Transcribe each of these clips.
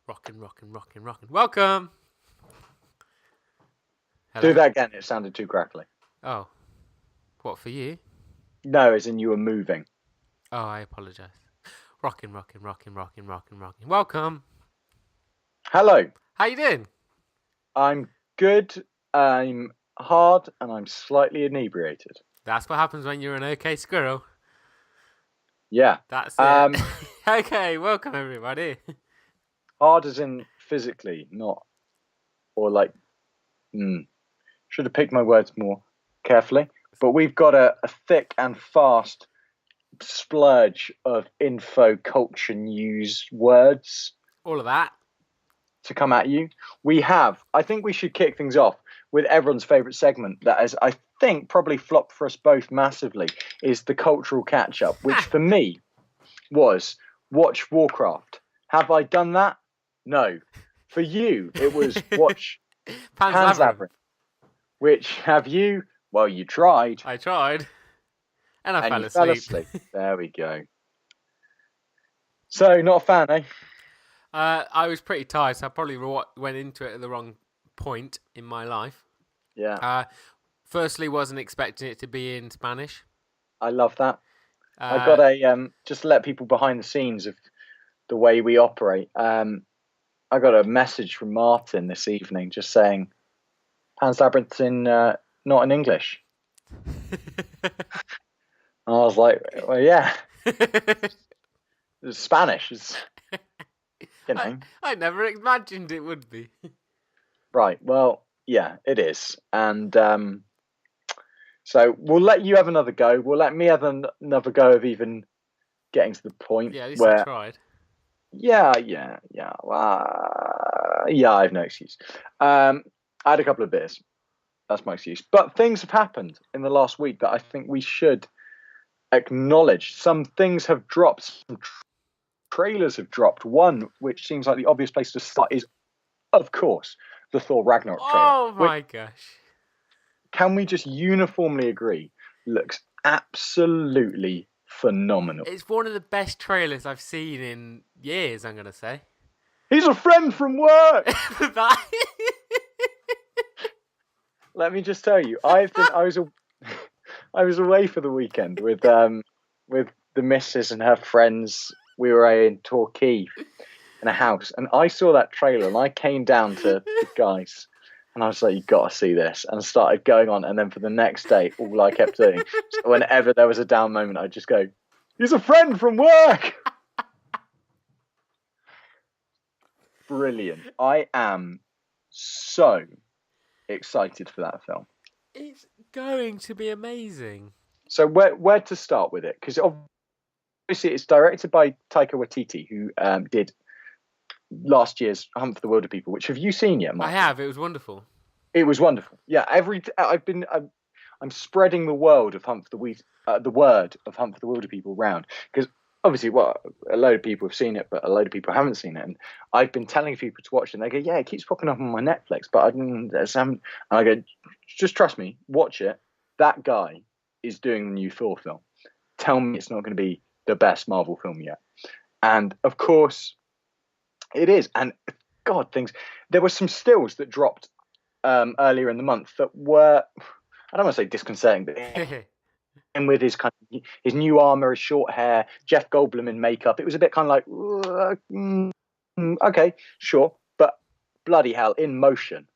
Rockin', rockin', rockin', rockin'. Welcome! Do Hello? that again. It sounded too crackly. Oh, what for you? No, as in you were moving. Oh, I apologise. Rockin', rockin', rockin', rockin', rockin', rockin'. Welcome! Hello. How you doing? I'm good. I'm hard, and I'm slightly inebriated. That's what happens when you're an okay squirrel. Yeah. That's it. Okay, welcome everybody. Hard as in physically, not or like. Should have picked my words more carefully. But we've got a thick and fast splurge of info, culture, news, words All of that. to come at you. I think we should kick things off with everyone's favourite segment that has, I think, probably flopped for us both massively, is the cultural catch-up, which for me was watch Warcraft. Have I done that? No. For you, it was watch Pan's Labyrinth. Which have you? Well, you tried. I tried. And I and fell you asleep. fell asleep. There we go. So, not a fan, eh? I was pretty tired, so I probably went into it at the wrong point in my life. Yeah. Firstly, wasn't expecting it to be in Spanish. I love that. I got a just to let people behind the scenes of the way we operate. I got a message from Martin this evening just saying Pan's Labyrinth's in not in English. And I was like, well, yeah, it's Spanish. It's, you know. I never imagined it would be. Right. Well, yeah, it is. And so we'll let you have another go. We'll let me have another go of even getting to the point Yeah, at least where. I tried. Yeah. Yeah, I have no excuse. I had a couple of beers. That's my excuse. But things have happened in the last week that I think we should acknowledge. Some things have dropped. Some trailers have dropped. One, which seems like the obvious place to start, is, of course, the Thor Ragnarok trailer. Oh my gosh. Can we just uniformly agree? Looks absolutely phenomenal. It's one of the best trailers I've seen in years, I'm going to say. He's a friend from work! Let me just tell you, I was away for the weekend with the missus and her friends. We were in Torquay in a house, and I saw that trailer, and I came down to the guys, and I was like, "You got to see this," and started going on. And then for the next day, all I kept doing, so whenever there was a down moment, I'd just go, "He's a friend from work." Brilliant! I am so excited for that film. It's going to be amazing. So where to start with it? Because obviously it's directed by Taika Waititi, who did last year's Hunt for the Wilder People. Which have you seen yet, Mark? I have. It was wonderful. It was wonderful. Yeah, I'm spreading the word of Hunt for the Wilder People around, because obviously, a load of people have seen it, but a load of people haven't seen it. And I've been telling people to watch it, and they go, "Yeah, it keeps popping up on my Netflix," but I didn't. And I go, "Just trust me, watch it. That guy is doing the new Thor film. Tell me it's not going to be the best Marvel film yet." And of course, it is. And God, there were some stills that dropped earlier in the month that were, I don't want to say disconcerting, but and with his new armor, his short hair, Jeff Goldblum in makeup, it was a bit kind of like, okay, sure, but bloody hell, in motion.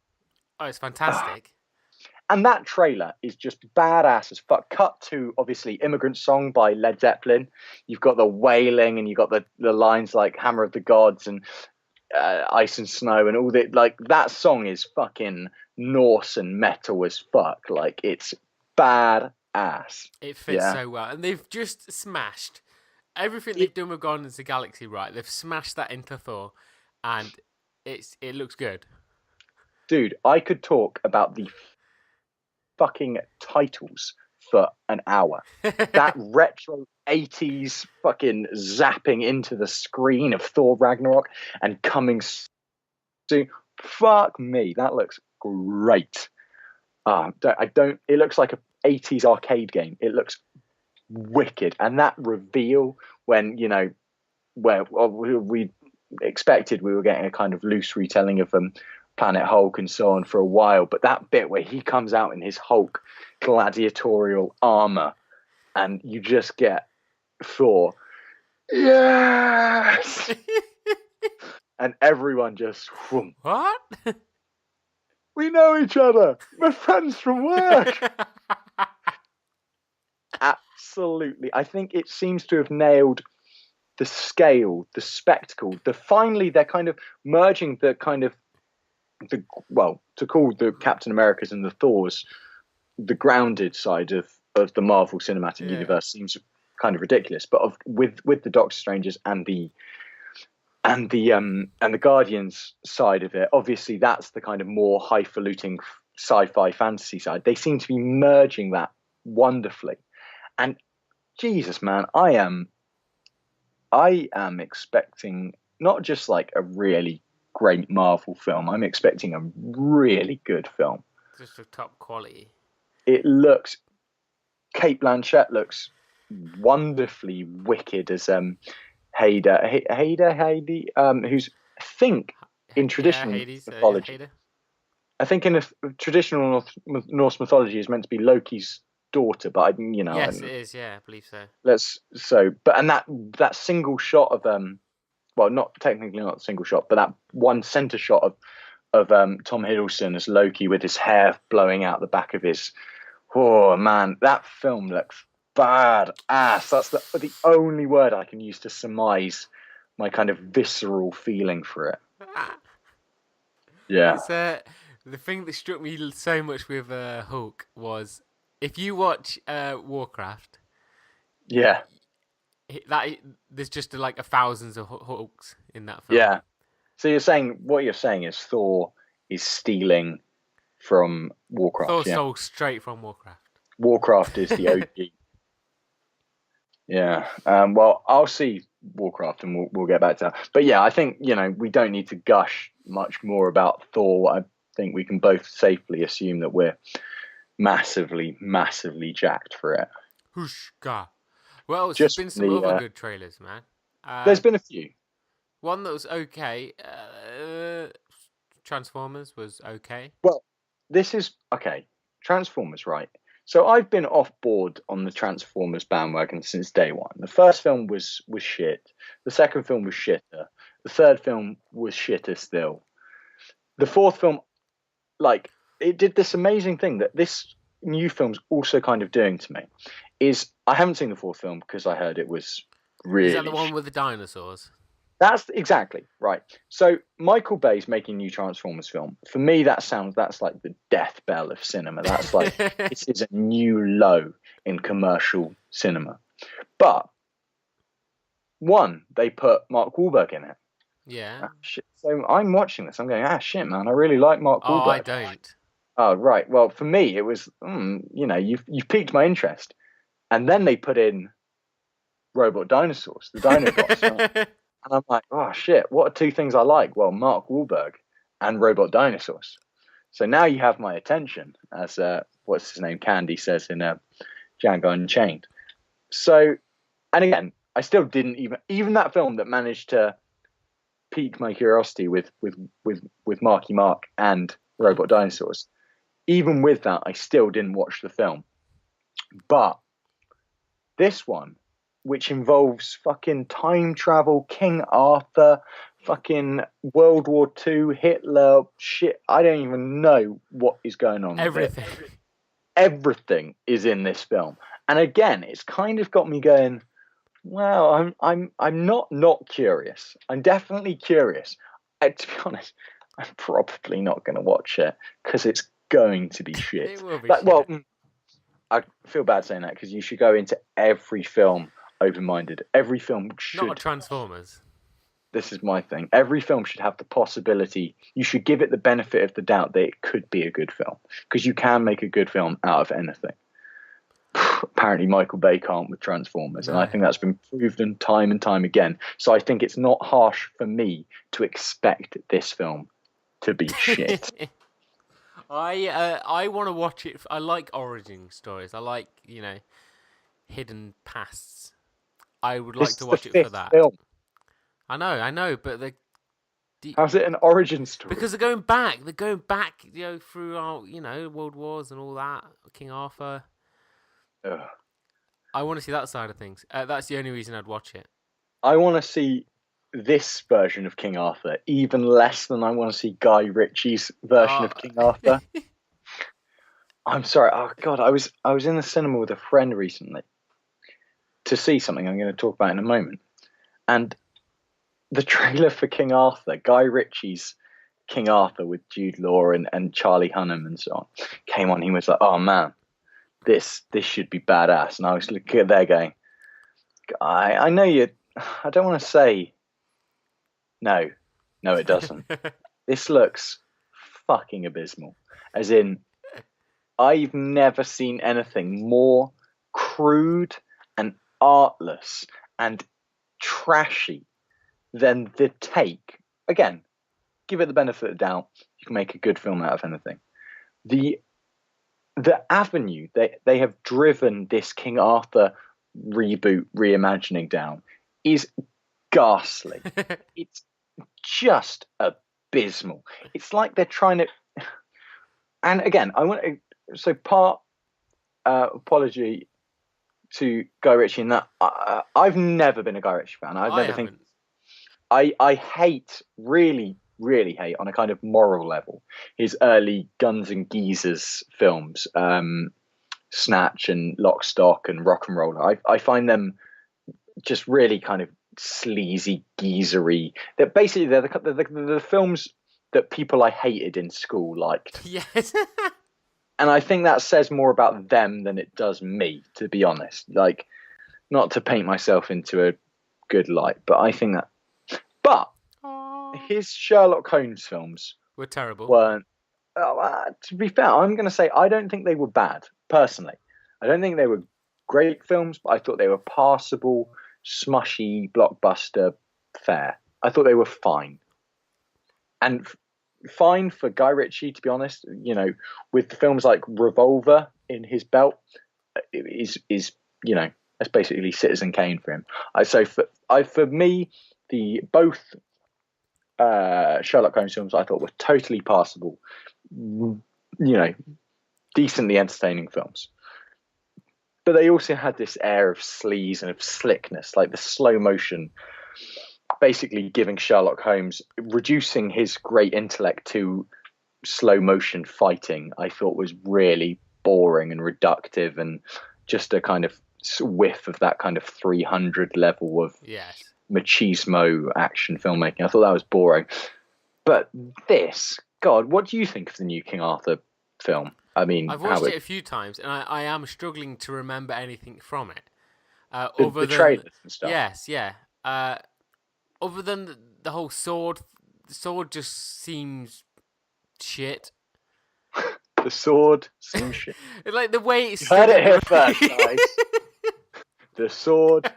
Oh, it's fantastic. And that trailer is just badass as fuck. Cut to, obviously, Immigrant Song by Led Zeppelin. You've got the wailing, and you've got the lines like Hammer of the Gods and Ice and Snow and all that. Like, that song is fucking Norse and metal as fuck. Like, it's badass. It fits so well. And they've just smashed everything they've done with Guardians of the Galaxy, right? They've smashed that into Thor, and it looks good. Dude, I could talk about the fucking titles for an hour. That retro 80s fucking zapping into the screen of Thor Ragnarok and coming soon. Fuck me, that looks great. It looks like a 80s arcade game. It looks wicked. And that reveal when, where we expected we were getting a kind of loose retelling of Planet Hulk and so on for a while, but that bit where he comes out in his Hulk gladiatorial armor and you just get Thor, yes, and everyone just whoom, What? we know each other, we're friends from work. Absolutely. I think it seems to have nailed the scale, the spectacle, finally they're kind of merging the kind of to call the Captain Americas and the Thors the grounded side of the Marvel Cinematic Universe seems kind of ridiculous, but with the Doctor Strangers and the Guardians side of it, obviously that's the kind of more highfalutin sci-fi fantasy side. They seem to be merging that wonderfully, and Jesus, man, I am expecting not just like a really great Marvel film. I'm expecting a really good film. Just of top quality. It looks. Kate Blanchett looks wonderfully wicked as Heidi, who's I think in traditional mythology. I think in a traditional Norse mythology is meant to be Loki's daughter, but yes, it is. Yeah, I believe so. But that single shot of well, not technically not a single shot, but that one center shot of Tom Hiddleston as Loki with his hair blowing out the back of his. Oh man, that film looks bad ass. That's the only word I can use to surmise my kind of visceral feeling for it. Yeah. It's, the thing that struck me so much with Hulk was if you watch Warcraft. Yeah. There's just like thousands of Hulks in that film. Yeah. So what you're saying is Thor is stealing from Warcraft. Thor stole straight from Warcraft. Warcraft is the OG. Yeah. Well, I'll see Warcraft and we'll get back to that. But yeah, I think, we don't need to gush much more about Thor. I think we can both safely assume that we're massively, massively jacked for it. Whooshka. Well, there's been some other good trailers, man. There's been a few. One that was okay. Transformers was okay. Well, this is okay. Transformers, right? So I've been off board on the Transformers bandwagon since day one. The first film was shit. The second film was shitter. The third film was shitter still. The fourth film, it did this amazing thing that this new film's also kind of doing to me. Is I haven't seen the fourth film because I heard it was really. Is that the one with the dinosaurs? That's exactly right. So Michael Bay's making a new Transformers film. For me, that's like the death bell of cinema. That's like this is a new low in commercial cinema. But one, they put Mark Wahlberg in it. Yeah. Shit. So I'm watching this. I'm going, shit, man. I really like Mark Wahlberg. Oh, I don't. Oh, right. Well, for me, it was, you've piqued my interest. And then they put in Robot Dinosaurs, the Dinobots. Right? And I'm like, oh, shit, what are two things I like? Well, Mark Wahlberg and Robot Dinosaurs. So now you have my attention, as, what's his name, Candy says in Django Unchained. So, and again, I still didn't even that film that managed to pique my curiosity with Marky Mark and Robot Dinosaurs. Even with that, I still didn't watch the film. But this one, which involves fucking time travel, King Arthur, fucking World War II, Hitler, shit. I don't even know what is going on. Everything. Everything is in this film. And again, it's kind of got me going, well, I'm not curious. I'm definitely curious. To be honest, I'm probably not going to watch it because it's going to be shit. It will be shit. Well, I feel bad saying that because you should go into every film open-minded. Every film should. Not Transformers. This is my thing. Every film should have the possibility. You should give it the benefit of the doubt that it could be a good film because you can make a good film out of anything. Apparently, Michael Bay can't with Transformers, and I think that's been proven time and time again. So I think it's not harsh for me to expect this film to be shit. I want to watch it. I like origin stories. I like hdden pasts. I would like to watch it for that. Film. I know, but How's it an origin story? Because they're going back. They're going back, throughout, world wars and all that. King Arthur. Ugh. I want to see that side of things. That's the only reason I'd watch it. I want to see this version of King Arthur even less than I want to see Guy Ritchie's version of King Arthur. I'm sorry. Oh God, I was in the cinema with a friend recently to see something I'm going to talk about in a moment, and the trailer for King Arthur, Guy Ritchie's King Arthur with Jude Law and Charlie Hunnam and so on, came on. He was like, "Oh man, this should be badass." And I was looking there going, I know you. I don't want to say no, it doesn't. This looks fucking abysmal. As in, I've never seen anything more crude and artless and trashy than the take. Again, give it the benefit of the doubt. You can make a good film out of anything. The avenue they have driven this King Arthur reboot reimagining down is ghastly. It's just abysmal. It's like they're trying to. And again, I want to. So part apology to Guy Ritchie in that I've never been a Guy Ritchie fan. I hate, really hate on a kind of moral level his early Guns and Geezers films, Snatch and Lock, Stock and Rock and Roller. I find them just really kind of sleazy, geezery. They're basically the films that people I hated in school liked. Yes. And I think that says more about them than it does me, to be honest. Like, not to paint myself into a good light, but I think that. But his Sherlock Holmes films were terrible. Weren't. To be fair, I'm going to say I don't think they were bad, personally. I don't think they were great films, but I thought they were passable, smushy, blockbuster fare. I thought they were fine. And fine for Guy Ritchie, to be honest, with the films like Revolver in his belt, is that's basically Citizen Kane for him. For me, both Sherlock Holmes films I thought were totally passable, decently entertaining films. But they also had this air of sleaze and of slickness, like the slow motion, basically giving Sherlock Holmes, reducing his great intellect to slow motion fighting, I thought was really boring and reductive and just a kind of whiff of that kind of 300 level of machismo action filmmaking. I thought that was boring. But this, God, what do you think of the new King Arthur film? I mean, I've watched it a few times, and I am struggling to remember anything from it. The trailers and stuff. Yes, yeah. Other than the whole sword, the sword just seems shit. The sword seems shit. Like the way it's. You heard it here first, guys. The sword.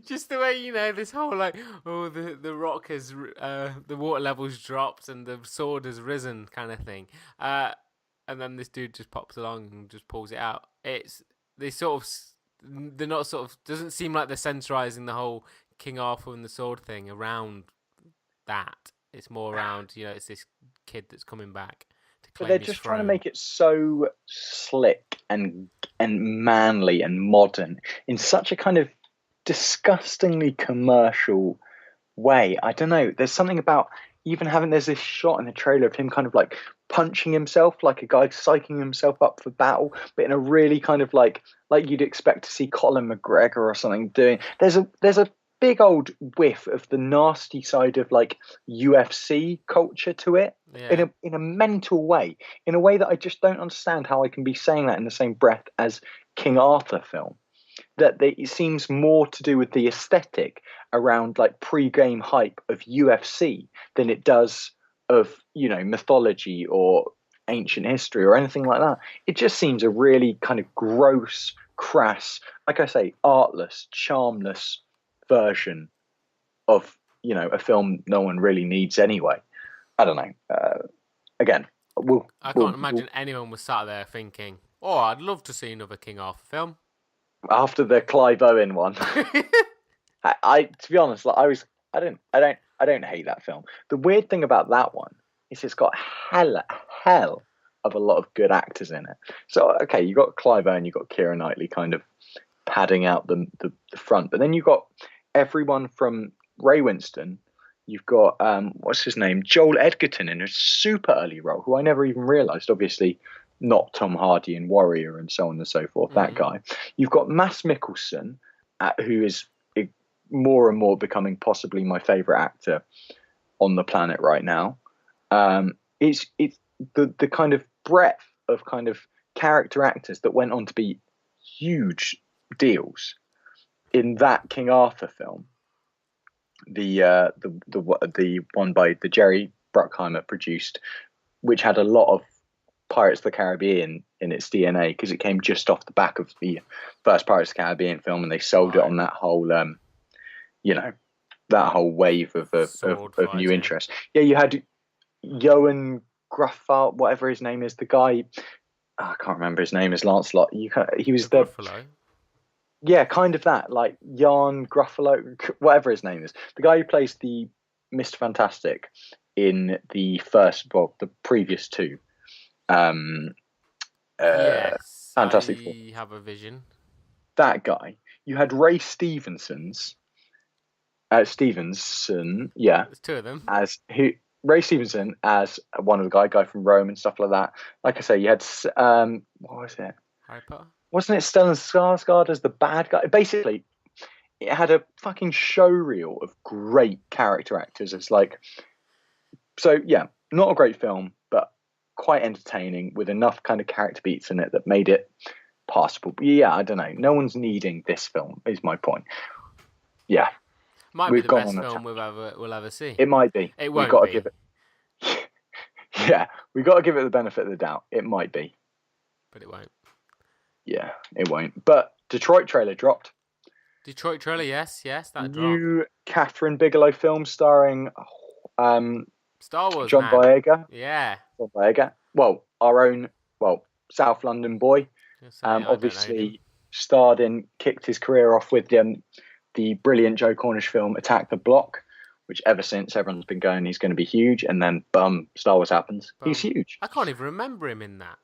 Just the way, this whole the rock has the water level's dropped and the sword has risen kind of thing, and then this dude just pops along and just pulls it out. They're not doesn't seem like they're centralizing the whole King Arthur and the sword thing around that. It's more around it's this kid that's coming back to claim his throne. But they're just trying to make it so slick and manly and modern in such a kind of disgustingly commercial way. I don't know. There's something about even there's this shot in the trailer of him kind of like punching himself like a guy psyching himself up for battle, but in a really kind of like you'd expect to see Colin McGregor or something doing. There's a big old whiff of the nasty side of like UFC culture to it, in a mental way, in a way that I just don't understand how I can be saying that in the same breath as King Arthur film. That it seems more to do with the aesthetic around like pre-game hype of UFC than it does of mythology or ancient history or anything like that. It just seems a really kind of gross, crass, like I say, artless, charmless version of a film no one really needs anyway. I don't know. Again, I can't imagine anyone was sat there thinking, "Oh, I'd love to see another King Arthur film." After the Clive Owen one, I to be honest, I don't I don't hate that film. The weird thing about that one is it's got hell of a lot of good actors in it. So okay, you got Clive Owen, you got Keira Knightley kind of padding out the front, but then you got everyone from Ray Winston. You've got what's his name, Joel Edgerton in a super early role, who I never even realised. Obviously, not Tom Hardy in Warrior and so on and so forth. That guy. You've got Mads Mikkelsen, who is more and more becoming possibly my favourite actor on the planet right now. It's the kind of breadth of kind of character actors that went on to be huge deals in that King Arthur film. The one by the Jerry Bruckheimer produced, which had a lot of Pirates of the Caribbean in its DNA because it came just off the back of the first Pirates of the Caribbean film, and they sold it on that whole, that whole wave of new interest. Yeah, you had Johan Gruffalo, whatever his name is, the guy. I can't remember his name. Is Lancelot? He was the Gruffalo. Yeah, kind of that, like Jan Gruffalo, whatever his name is, the guy who plays the Mr. Fantastic in the previous two. Yes, Fantastic Four. I have a vision. That guy. You had Ray Stevenson, yeah. There's two of them. Ray Stevenson as one of the guy from Rome and stuff like that. Like I say, you had what was it? Harry Potter. Wasn't it Stellan Skarsgård as the bad guy? Basically, it had a fucking showreel of great character actors. It's like, so yeah, not a great film, but quite entertaining with enough kind of character beats in it that made it passable. But yeah, I don't know. No one's needing this film, is my point. Yeah. Might be the best film we'll ever see. It might be. It won't got be. To give it. Yeah, we got to give it the benefit of the doubt. It might be. But it won't. Yeah, it won't. But Detroit trailer dropped. Detroit trailer, yes, that dropped. New Catherine Bigelow film starring Star Wars John Boyega. Yeah. John Boyega. Well, our own, South London boy. Obviously kicked his career off with the brilliant Joe Cornish film Attack the Block, which ever since everyone's been going, he's going to be huge, and then Star Wars happens. He's huge. I can't even remember him in that.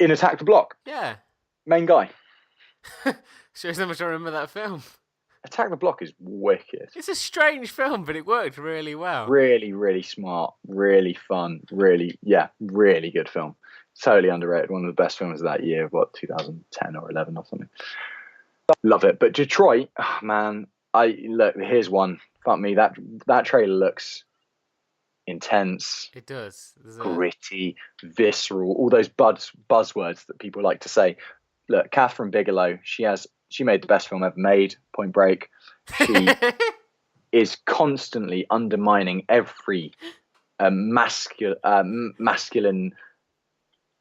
In Attack the Block. Yeah. Main guy. Shows how much I remember that film. Attack the Block is wicked. It's a strange film, but it worked really well. Really, really smart, really fun, really good film. Totally underrated. One of the best films of that year, 2010 or 11 or something. Love it. But Detroit, man, here's one. Fuck me, that trailer looks intense. It does. Gritty, visceral, all those buzzwords that people like to say. Look, Catherine Bigelow, she made the best film ever made, Point Break. She is constantly undermining every masculine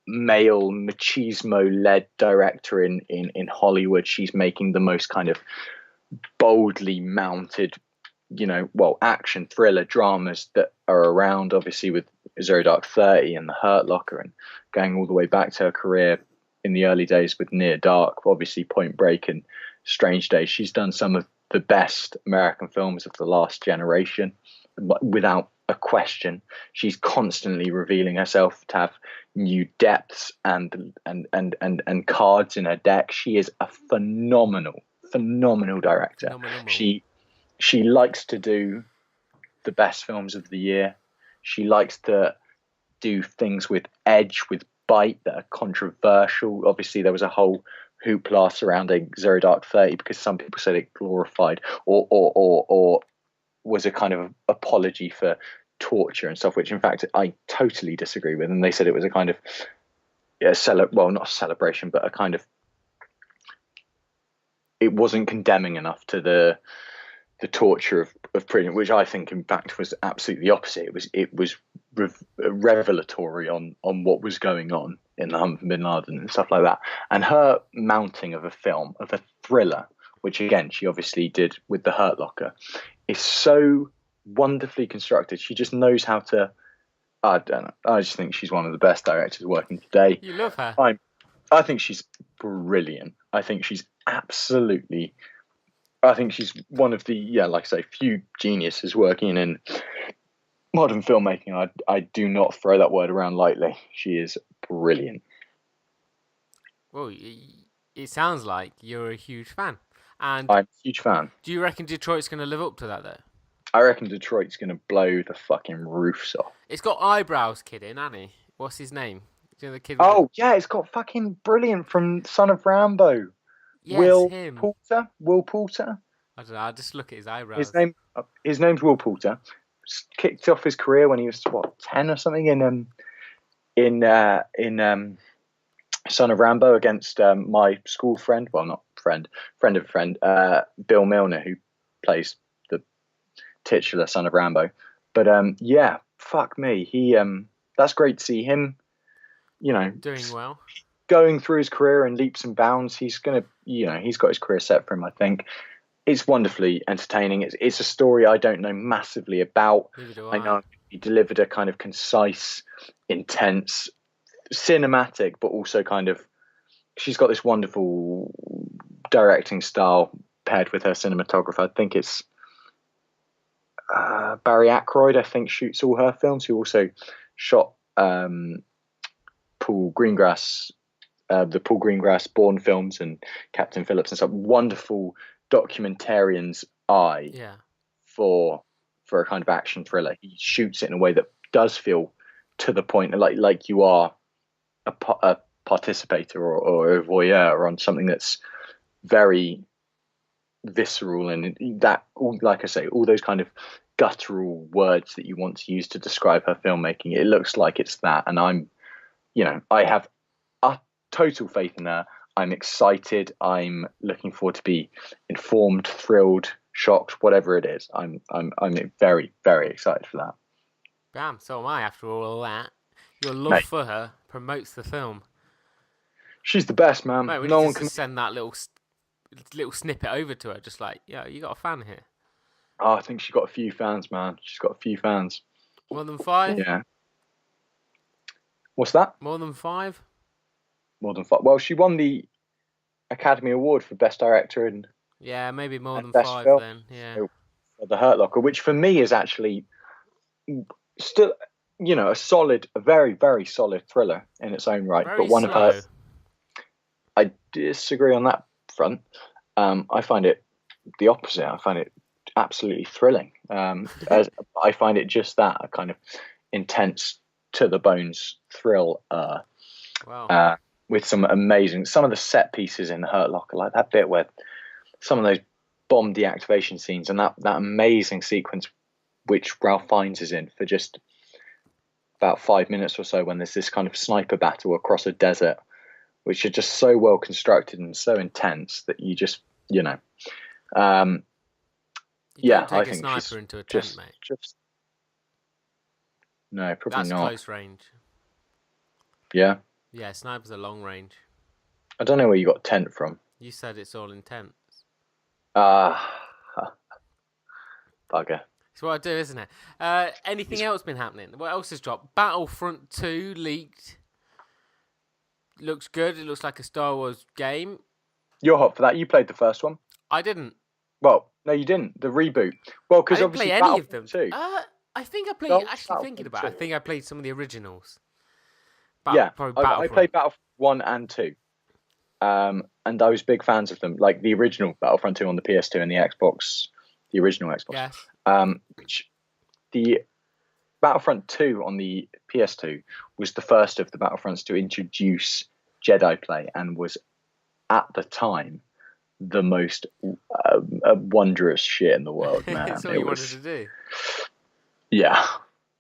male machismo-led director in Hollywood. She's making the most kind of boldly mounted, action thriller dramas that are around, obviously with Zero Dark 30 and The Hurt Locker, and going all the way back to her career in the early days with Near Dark, obviously Point Break and Strange Days. She's done some of the best American films of the last generation, without a question. She's constantly revealing herself to have new depths and cards in her deck. She is a phenomenal director. Phenomenal. She likes to do the best films of the year. She likes to do things with edge, with bite, that are controversial. Obviously, there was a whole hoopla surrounding Zero Dark 30 because some people said it glorified or was a kind of apology for torture and stuff, which in fact I totally disagree with. And they said it was a kind of not a celebration, but a kind of, it wasn't condemning enough to the torture of prison, which I think in fact was absolutely the opposite. It was revelatory on what was going on in the Hunt for Bin Laden and stuff like that. And her mounting of a film, of a thriller, which again she obviously did with The Hurt Locker, is so wonderfully constructed. She just knows how to. I don't know. I just think she's one of the best directors working today. You love her. I think she's brilliant. I think she's absolutely I think she's one of the, like I say, few geniuses working in modern filmmaking. I do not throw that word around lightly. She is brilliant. Well, it sounds like you're a huge fan. And I'm a huge fan. do you reckon Detroit's going to live up to that though? I reckon Detroit's going to blow the fucking roofs off. It's got eyebrows kid in, hasn't he? What's his name? Do you know the kid with Oh, yeah, it's got fucking brilliant from Son of Rambo. Yes, him. Will Poulter. I don't know. I just look at his eyebrows. His name's Will Poulter. Kicked off his career when he was 10 or something in Son of Rambo against my school friend, well, not friend of a friend, Bill Milner, who plays the titular Son of Rambo. But yeah, fuck me, he that's great to see him, doing well, going through his career in leaps and bounds. He's got his career set for him, I think. It's wonderfully entertaining. It's a story I don't know massively about. I know he delivered a kind of concise, intense, cinematic, but also kind of, she's got this wonderful directing style paired with her cinematographer. I think it's Barry Ackroyd, I think, shoots all her films, who also shot Paul Greengrass, the Paul Greengrass Bourne films and Captain Phillips and stuff. Wonderful documentarian's eye for a kind of action thriller. He shoots it in a way that does feel to the point, like you are a participator or a voyeur on something that's very visceral, and that, like I say, all those kind of guttural words that you want to use to describe her filmmaking. It looks like it's that, and I have a total faith in her. I'm excited. I'm looking forward to be informed, thrilled, shocked, whatever it is. I'm very, very excited for that. Bam, so am I. After all that, your love for her promotes the film. She's the best, man. Mate, we no need one to can send that little snippet over to her, just like, yeah, you got a fan here. Oh, I think she's got a few fans, man. She's got a few fans. More than 5? Yeah. What's that? More than 5? More than 5. Well, she won the Academy Award for Best Director and maybe more than Best 5 Film. then. Yeah. For The Hurt Locker, which for me is actually still, a very, very solid thriller in its own right. Very but one slow. of her, I disagree on that front. I find it the opposite. I find it absolutely thrilling. As I find it just that, a kind of intense, to the bones thrill. Wow. With some of the set pieces in Hurt Locker, like that bit where some of those bomb deactivation scenes and that amazing sequence which Ralph Fiennes is in for just about 5 minutes or so, when there's this kind of sniper battle across a desert, which are just so well constructed and so intense that you just, you don't take I a think sniper into a tent, mate. No, probably That's not. close range. Yeah. Yeah, snipers are long range. I don't know where you got tent from. You said it's all intense. Bugger. It's what I do, isn't it? Anything else been happening? What else has dropped? Battlefront 2 leaked. Looks good. It looks like a Star Wars game. You're hot for that. You played the first one. I didn't. Well, no, you didn't. The reboot. Well, because I didn't obviously play any of them. Too. I think I played. Actually, thinking about it, I think I played some of the originals. I played Battlefront 1 and 2. And I was big fans of them, like the original Battlefront 2 on the PS2 and the Xbox, the original Xbox. Yes. Which the Battlefront 2 on the PS2 was the first of the Battlefronts to introduce Jedi play, and was at the time the most wondrous shit in the world, man. That's all you wanted to do. Yeah,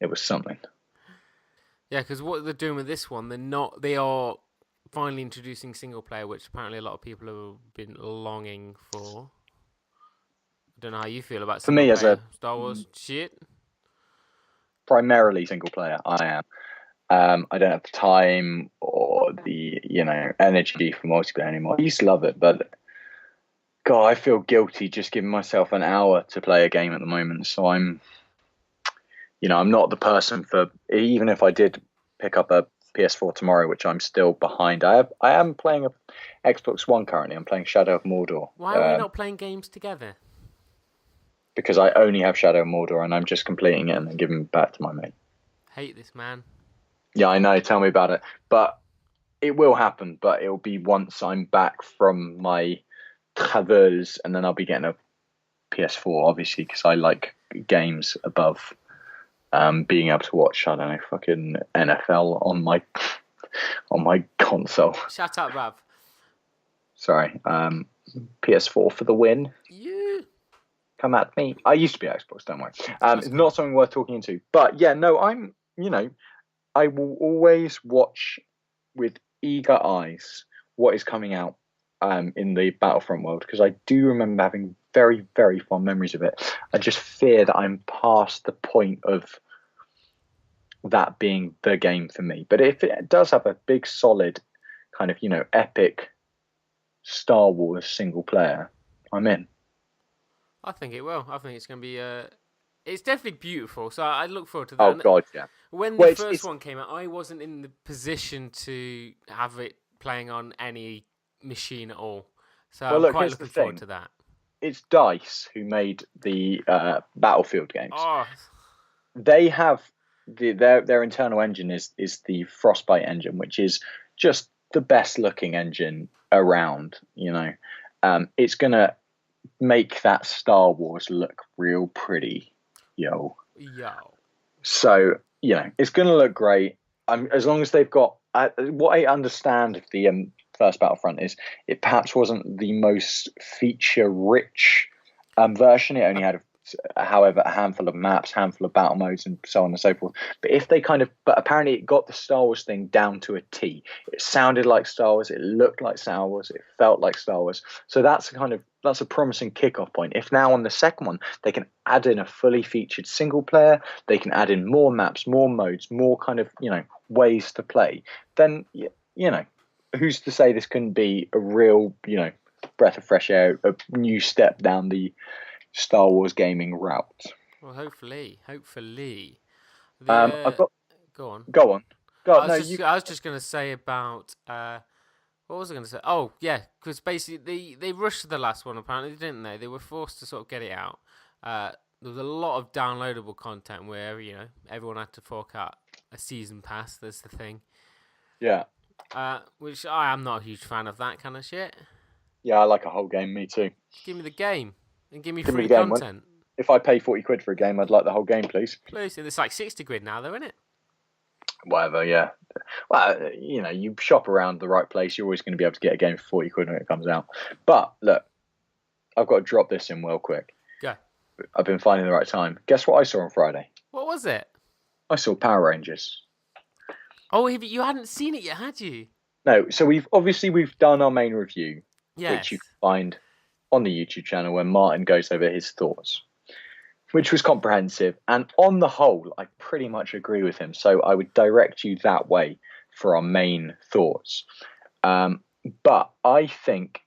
it was something. Yeah, because what they're doing with this one, they are finally introducing single player, which apparently a lot of people have been longing for. I don't know how you feel about for me as a Star Wars shit. Primarily single player, I am. I don't have the time or the energy for multiplayer anymore. I used to love it, but God, I feel guilty just giving myself an hour to play a game at the moment. So I'm not the person for, even if I did pick up a PS4 tomorrow, which I'm still behind. I am playing a Xbox One currently. I'm playing Shadow of Mordor. Why are we not playing games together? Because I only have Shadow of Mordor and I'm just completing it and then giving it back to my mate. Hate this, man. Yeah, I know. Tell me about it. But it will happen. But it'll be once I'm back from my travels, and then I'll be getting a PS4, obviously, because I like games above being able to watch, I don't know, fucking NFL on my console. Shut up, Rav. Sorry. PS4 for the win. You. Come at me. I used to be Xbox, don't worry. It's not something worth talking into. But yeah, no, I will always watch with eager eyes what is coming out in the Battlefront world, because I do remember having very, very fond memories of it. I just fear that I'm past the point of that being the game for me. But if it does have a big, solid kind of, epic Star Wars single player, I'm in. I think it will. I think it's going to be. It's definitely beautiful. So I look forward to that. Oh God, yeah. When the first one came out, I wasn't in the position to have it playing on any machine at all. So I'm quite looking forward to that. It's DICE who made the Battlefield games. Oh. They have their internal engine is the Frostbite engine, which is just the best looking engine around. It's gonna make that Star Wars look real pretty, yo. So it's gonna look great. As long as they've got what I understand of the first Battlefront is it perhaps wasn't the most feature rich version. It only had however a handful of maps, handful of battle modes, and so on and so forth. But if they but apparently it got the Star Wars thing down to a T. It sounded like Star Wars, it looked like Star Wars, it felt like Star Wars. So that's a promising kickoff point. If now on the second one they can add in a fully featured single player, they can add in more maps, more modes, more kind of ways to play, then who's to say this couldn't be a real breath of fresh air, a new step down the Star Wars gaming route. Well, hopefully. I've got. Go on. I was just going to say about. What was I going to say? Oh, yeah, because basically they rushed the last one, apparently, didn't they? They were forced to sort of get it out. There was a lot of downloadable content where, everyone had to fork out a season pass. That's the thing. Yeah. Which I am not a huge fan of that kind of shit. Yeah, I like a whole game, me too. Give me the game. And give me free content. If I pay 40 quid for a game, I'd like the whole game, please. Please, it's like 60 quid now, though, isn't it? Whatever, yeah. Well, you shop around the right place, you're always going to be able to get a game for 40 quid when it comes out. But, look, I've got to drop this in real quick. Go. I've been finding the right time. Guess what I saw on Friday? What was it? I saw Power Rangers. Oh, you hadn't seen it yet, had you? No, so we've done our main review, yes. Which you can find on the YouTube channel where Martin goes over his thoughts, which was comprehensive. And on the whole, I pretty much agree with him. So I would direct you that way for our main thoughts. But I think,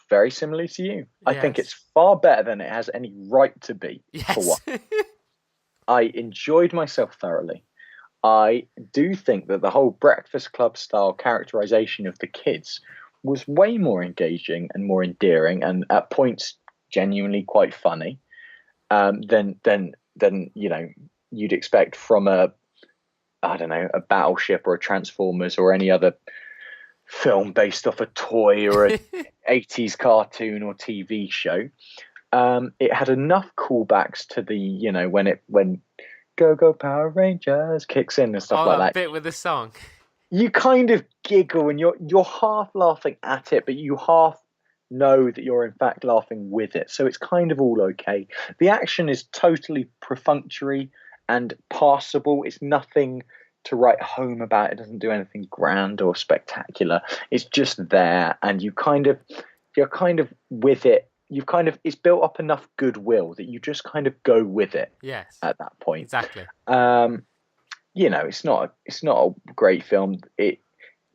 very similarly to you, I think it's far better than it has any right to be. Yes. For one. I enjoyed myself thoroughly. I do think that the whole Breakfast Club style characterization of the kids was way more engaging and more endearing, and at points genuinely quite funny than you'd expect from a Battleship or a Transformers or any other film based off a toy or a 80s cartoon or TV show. It had enough callbacks to the when Go Go Power Rangers kicks in and stuff like that. Bit with the song. You kind of giggle and you're half laughing at it, but you half know that you're in fact laughing with it. So it's kind of all okay. The action is totally perfunctory and passable. It's nothing to write home about. It doesn't do anything grand or spectacular. It's just there, and you're kind of with it. It's built up enough goodwill that you just kind of go with it. Yes. At that point. Exactly. It's not a great film.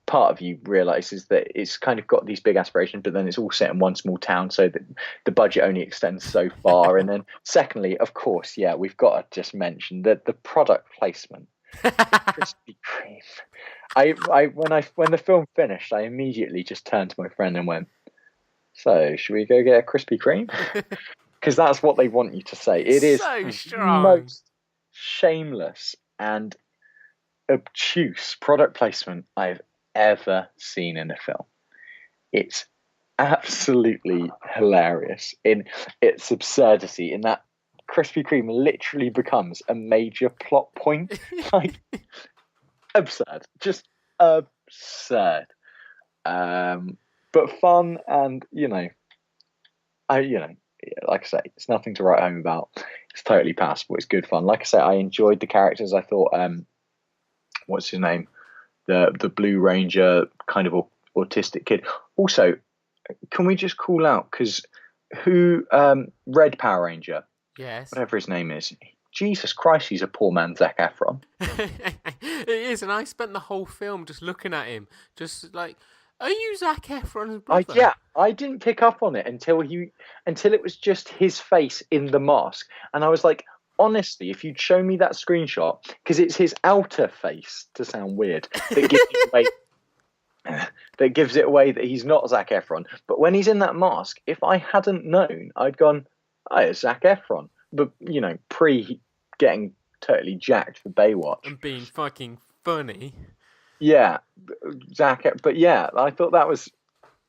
Part of you realizes that it's kind of got these big aspirations, but then it's all set in one small town, so that the budget only extends so far. And then secondly, of course, we've got to just mention that the product placement Krispy Kreme. When the film finished, I immediately just turned to my friend and went, "So, should we go get a Krispy Kreme?" Because that's what they want you to say. It is So the strong. most shameless and obtuse product placement I've ever seen in a film. It's absolutely hilarious in its absurdity, in that Krispy Kreme literally becomes a major plot point. Like, absurd. Just absurd. But fun, and like I say, it's nothing to write home about. It's totally passable. It's good fun. Like I say, I enjoyed the characters. I thought, what's his name? The Blue Ranger, kind of autistic kid. Also, can we just call out, because Red Power Ranger, Yes. whatever his name is. Jesus Christ, he's a poor man, Zac Efron. It is, and I spent the whole film just looking at him, just like, are you Zac Efron's brother? Yeah, I didn't pick up on it until it was just his face in the mask, and I was like, honestly, if you'd show me that screenshot, because it's his outer face, to sound weird, that gives it away that he's not Zac Efron. But when he's in that mask, if I hadn't known, I'd gone, "Oh, it's Zac Efron." But pre getting totally jacked for Baywatch and being fucking funny. Yeah, But yeah, I thought that was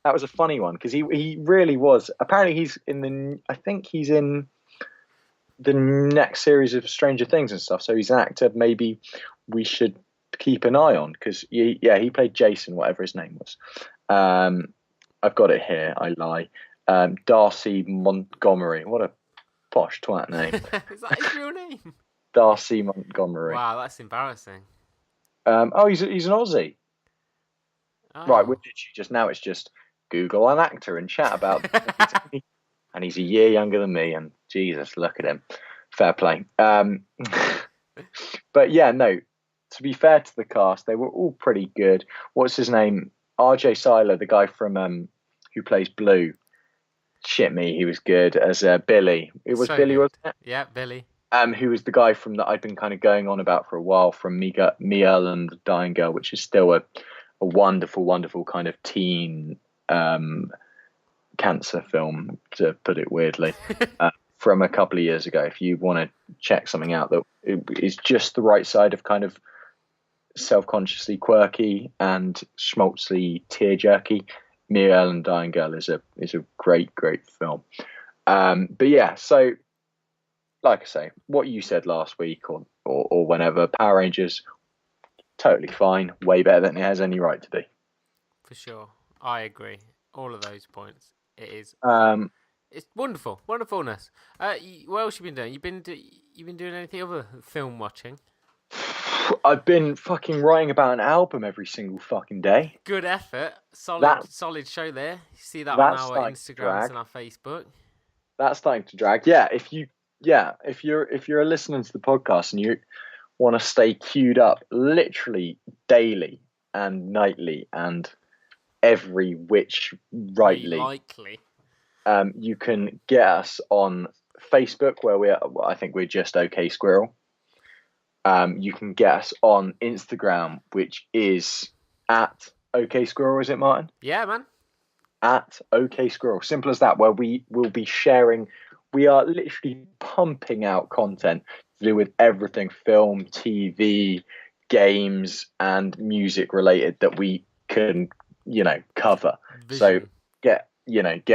a funny one, because he really was. Apparently, I think he's in the next series of Stranger Things and stuff. So he's an actor. Maybe we should keep an eye on, because he played Jason, whatever his name was. I've got it here. I lie. Darcy Montgomery. What a posh twat name. Is that his real name? Darcy Montgomery. Wow, that's embarrassing. He's an Aussie. Oh. Right, we're literally it's just Google an actor and chat about them. And he's a year younger than me, and Jesus, look at him. Fair play. But yeah, no, to be fair to the cast, they were all pretty good. What's his name? RJ Cyler, the guy from who plays Blue. Shit me, he was good as Billy. It was so Billy, good. Wasn't it? Yeah, Billy. Who was the guy from that I've been kind of going on about for a while, from Mia and the Dying Girl, which is still a wonderful, wonderful kind of teen cancer film, to put it weirdly, from a couple of years ago. If you want to check something out that is just the right side of kind of self-consciously quirky and schmaltzly tear-jerky, Mia and the Dying Girl is a great, great film. But yeah, so like I say, what you said last week or whenever, Power Rangers, totally fine, way better than it has any right to be. For sure, I agree. All of those points. It is. It's wonderful, wonderfulness. What else you been doing? You been doing anything other film watching? I've been fucking writing about an album every single fucking day. Good effort. Solid show there. You see that on our Instagrams and our Facebook. That's starting to drag. If you're listening to the podcast and you want to stay queued up literally daily and nightly and every which rightly, likely, you can get us on Facebook, where I think we're just OK Squirrel. You can get us on Instagram, which is at OK Squirrel. Is it, Martin? Yeah, man. At OK Squirrel. Simple as that. Where we will be sharing. We are literally pumping out content to do with everything film, TV, games, and music related that we can, cover. Vision. So get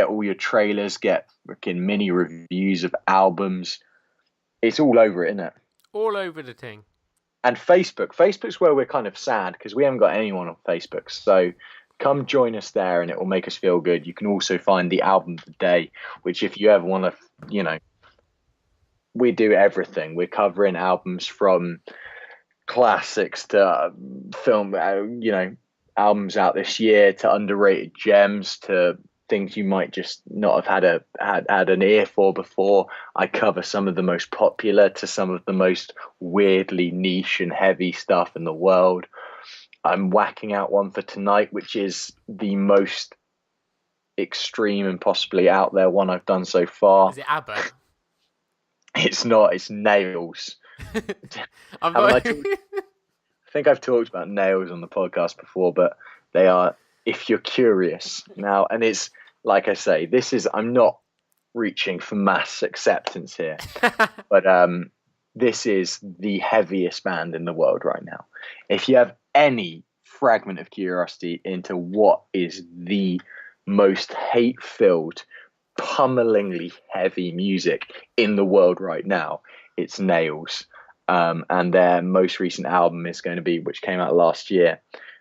all your trailers, get freaking mini reviews of albums. It's all over it, isn't it? All over the thing. And Facebook's where we're kind of sad, because we haven't got anyone on Facebook. So come join us there, and it will make us feel good. You can also find the album of the day, which if you ever want to, we do everything. We're covering albums from classics to film, albums out this year, to underrated gems, to things you might just not have had an ear for before. I cover some of the most popular to some of the most weirdly niche and heavy stuff in the world. I'm whacking out one for tonight, which is the most extreme and possibly out there one I've done so far. Is it ABBA? It's not. It's Nails. think I've talked about Nails on the podcast before, but they are If You're Curious now, and it's like I say, I'm not reaching for mass acceptance here, but this is the heaviest band in the world right now. If you have any fragment of curiosity into what is the most hate-filled, pummelingly heavy music in the world right now, it's Nails. And their most recent album is going to be, which came out last year,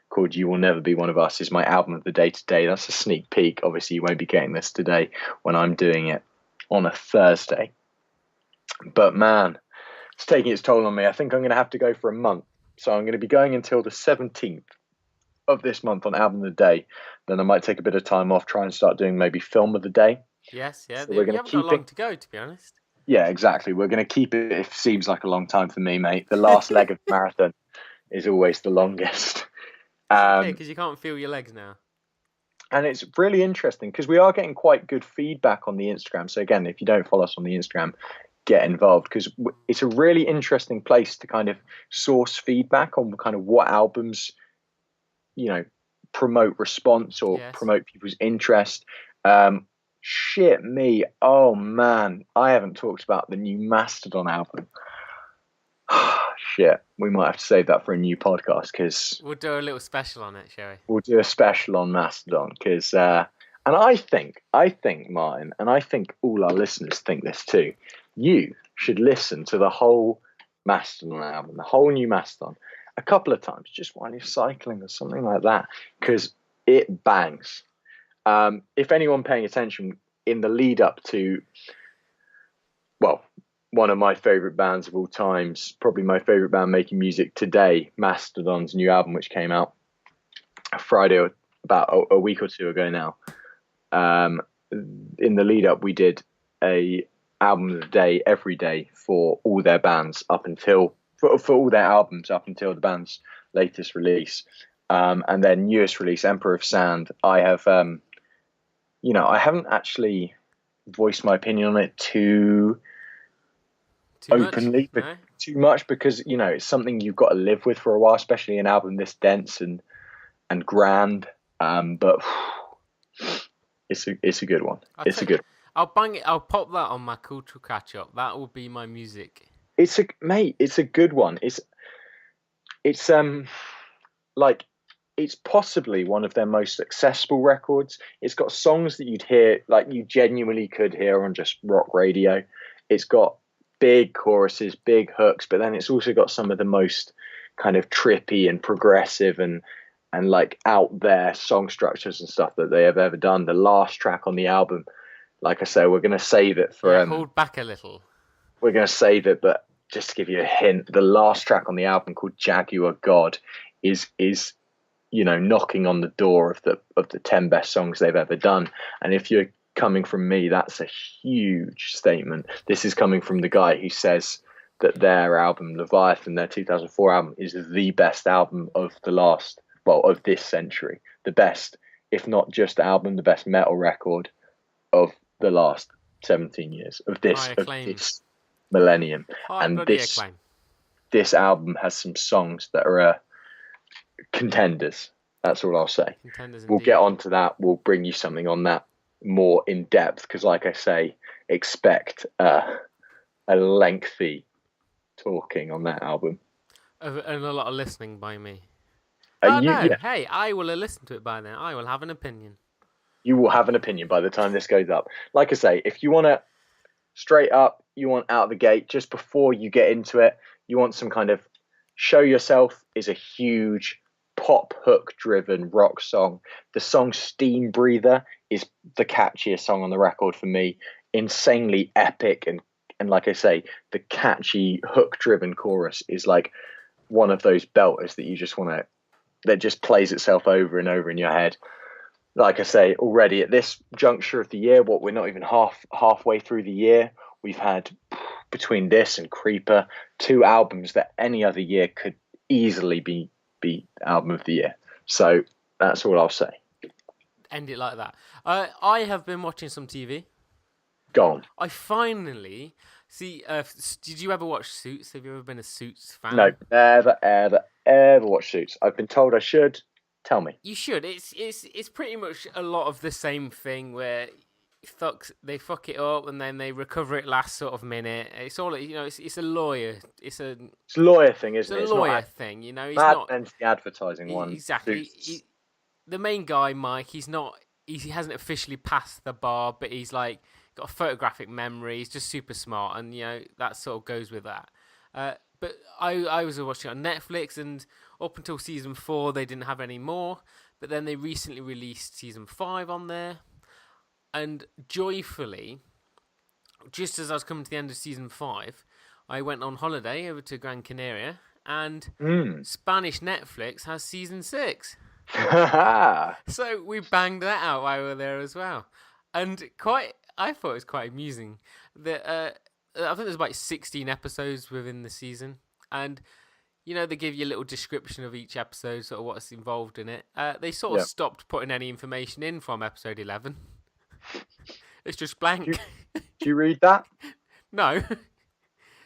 called You Will Never Be One of Us, is my album of the day today. That's a sneak peek. Obviously, you won't be getting this today when I'm doing it on a Thursday. But man, it's taking its toll on me. I think I'm going to have to go for a month. So I'm going to be going until the 17th of this month on album of the day. Then I might take a bit of time off, try and start doing maybe film of the day. Yes, yeah. So we're You going to haven't got keep long it. to go, to be honest. Yeah, exactly. We're going to keep it. It seems like a long time for me, mate. The last leg of the marathon is always the longest. It's okay, because you can't feel your legs now. And it's really interesting because we are getting quite good feedback on the Instagram. So again, if you don't follow us on the Instagram, get involved, because it's a really interesting place to kind of source feedback on kind of what albums, promote response or promote people's interest. Shit me. Oh man, I haven't talked about the new Mastodon album. Shit, we might have to save that for a new podcast, because we'll do a little special on it, shall we? We'll do a special on Mastodon, because and I think Martin, and I think all our listeners think this too. You should listen to the whole Mastodon album, the whole new Mastodon, a couple of times, just while you're cycling or something like that, because it bangs. If anyone paying attention in the lead up to, well, one of my favorite bands of all times, probably my favorite band making music today, Mastodon's new album, which came out Friday, about a week or two ago now. In the lead up, we did a album of the day every day for all their bands up until for all their albums up until the band's latest release, and their newest release, Emperor of Sand. I have, I haven't actually voiced my opinion on it too openly, but too much, because it's something you've got to live with for a while, especially an album this dense and grand. But it's a good one. It's a good one. I'll bang it. I'll pop that on my cultural catch up. That will be my music. It's a good one. It's it's possibly one of their most accessible records. It's got songs that you'd hear, like you genuinely could hear on just rock radio. It's got big choruses, big hooks, but then it's also got some of the most kind of trippy and progressive and like out there song structures and stuff that they have ever done. The last track on the album, like I say, we're going to save it for hold back a little. We're going to save it, but just to give you a hint, the last track on the album, called Jaguar God, is knocking on the door of the 10 best songs they've ever done. And if you're coming from me, that's a huge statement. This is coming from the guy who says that their album Leviathan, their 2004 album, is the best album of of this century, the best, if not just album, the best metal record of the last 17 years of this millennium. And this album has some songs that are contenders. That's all I'll say. We'll get onto that. We'll bring you something on that more in depth, because like I say, expect a lengthy talking on that album. And a lot of listening by me. Hey, I will listen to it by then. I will have an opinion. You will have an opinion by the time this goes up. Like I say, if you want to straight up, you want out of the gate, just before you get into it, you want some kind of Show Yourself is a huge pop hook driven rock song. The song Steam Breather is the catchiest song on the record for me. Insanely epic, and like I say, the catchy hook driven chorus is like one of those belters that you just want to, that just plays itself over and over in your head. Like I say, already at this juncture of the year, we're not even halfway through the year, we've had, between this and Creeper, 2 albums that any other year could easily be album of the year. So that's all I'll say. End it like that. I have been watching some TV. Go on. I finally See, did you ever watch Suits? Have you ever been a Suits No, fan? never, ever, ever watch Suits. I've been told I should. Tell me. You should. It's pretty much a lot of the same thing where they fuck it up and then they recover it last sort of minute. It's all It's a lawyer. It's a lawyer thing, It's isn't a it? It's lawyer not thing. He's Mad not Men's the advertising one. exactly. Suits. The main guy, Mike. He's not. He hasn't officially passed the bar, but he's like got a photographic memory. He's just super smart, and that sort of goes with that. But I was watching it on Netflix, and up until season 4, they didn't have any more. But then they recently released season 5 on there, and joyfully, just as I was coming to the end of season 5, I went on holiday over to Gran Canaria, and Spanish Netflix has season 6. So we banged that out while we were there as well, and I thought it was quite amusing. That I think there's about 16 episodes within the season, and they give you a little description of each episode, sort of what's involved in it. They sort of stopped putting any information in from episode 11. It's just blank. Do you read that? No.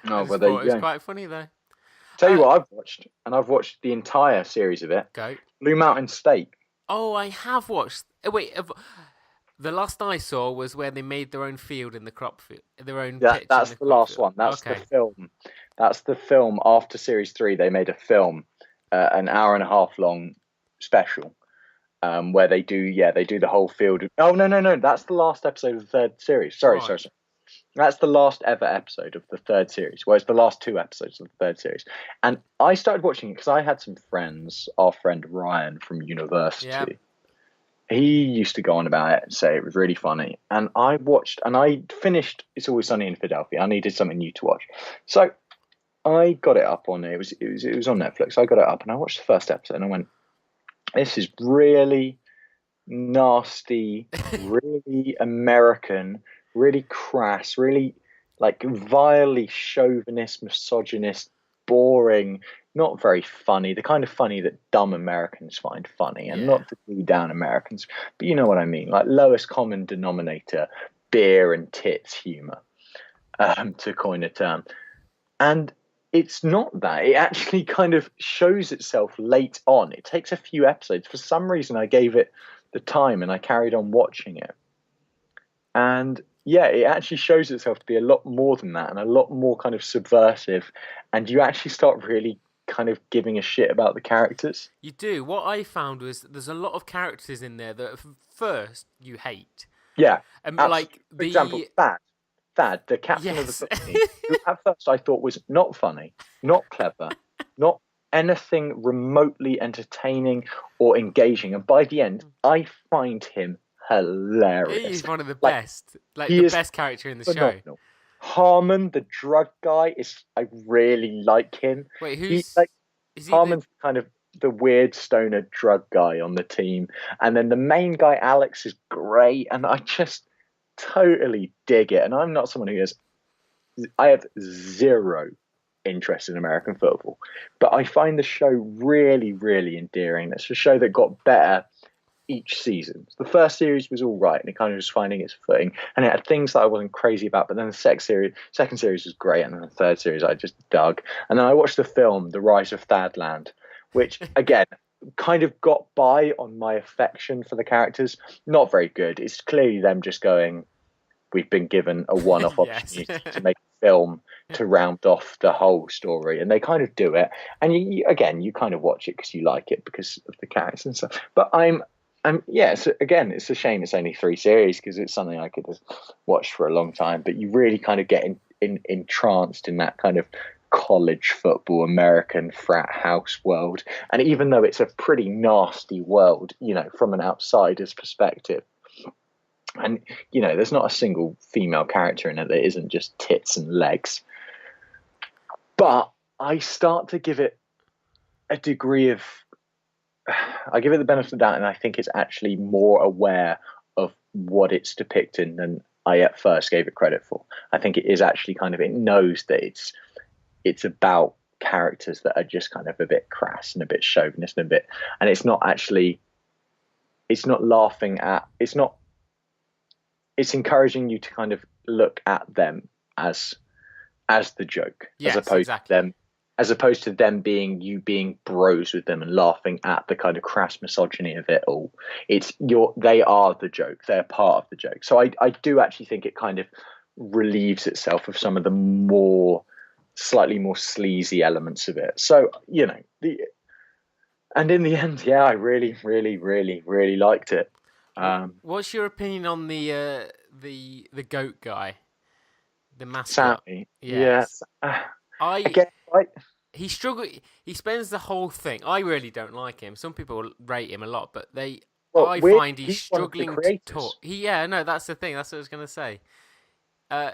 Oh, well, there you go. It was quite funny though. Tell you what I've watched, and I've watched the entire series of it. Go. Blue Mountain State. Oh, I have watched. Wait, the last I saw was where they made their own field in the crop field, their own. Yeah, that's the last one. That's the film. That's the film after series 3. They made a film, an hour and a half long special, where they do the whole field. Oh no, that's the last episode of the 3rd series. Sorry. That's the last ever episode of the 3rd series. Well, it's the last 2 episodes of the 3rd series. And I started watching it because I had some friends. Our friend Ryan from university. Yep. He used to go on about it and say it was really funny. And I watched, and I finished It's Always Sunny in Philadelphia. I needed something new to watch. So I got it up on, it was on Netflix. I got it up and I watched the first episode and I went, this is really nasty, really American, really crass, really like vilely chauvinist, misogynist, boring, not very funny, the kind of funny that dumb Americans find funny, and not to be down Americans, but you know what I mean, like lowest common denominator, beer and tits humor, to coin a term. And it's not that. It actually kind of shows itself late on. It takes a few episodes. For some reason, I gave it the time and I carried on watching it. And yeah, it actually shows itself to be a lot more than that and a lot more kind of subversive. And you actually start really kind of giving a shit about the characters. You do. What I found was there's a lot of characters in there that at first you hate. Yeah. Like for example, Thad, the captain of the football team, who at first I thought was not funny, not clever, not anything remotely entertaining or engaging. And by the end, I find him hilarious. He's one of the best. Like the best character in the show. Harmon, the drug guy, I really like him. Wait, who's Harmon's kind of the weird stoner drug guy on the team. And then the main guy, Alex, is great. And I just totally dig it. And I'm not someone I have zero interest in American football, but I find the show really, really endearing. It's a show that got better each season. The first series was all right, and it kind of was finding its footing, and it had things that I wasn't crazy about. But then the second series was great, and then the 3rd series I just dug. And then I watched the film, The Rise of Thadland, which again kind of got by on my affection for the characters. Not very good. It's clearly them just going, we've been given a one-off opportunity to make a film to round off the whole story, and they kind of do it. And you kind of watch it because you like it because of the characters and stuff. But it's a shame it's only 3 series because it's something I could have watched for a long time. But you really kind of get entranced in that kind of college football American frat house world. And even though it's a pretty nasty world, from an outsider's perspective, and there's not a single female character in it that isn't just tits and legs, but I start to give it a degree of, I give it the benefit of the doubt, and I think it's actually more aware of what it's depicting than I at first gave it credit for. I think it is actually it knows that it's about characters that are just kind of a bit crass and a bit chauvinist and it's not laughing at, it's encouraging you to kind of look at them as as the joke, Yes, exactly. as opposed to them being bros with them and laughing at the kind of crass misogyny of it all. They are the joke. They're part of the joke. So I do actually think it kind of relieves itself of some of the slightly more sleazy elements of it. So and in the end, yeah, I really, really, really, really liked it. What's your opinion on the goat guy, the mascot? Sammy, Yes, yes, I again, he struggle. He spends the whole thing. I really don't like him. Some people rate him a lot, but well, I we're find he's he's one of the struggling to talk. creators. No, that's the thing. That's what I was gonna say. Uh,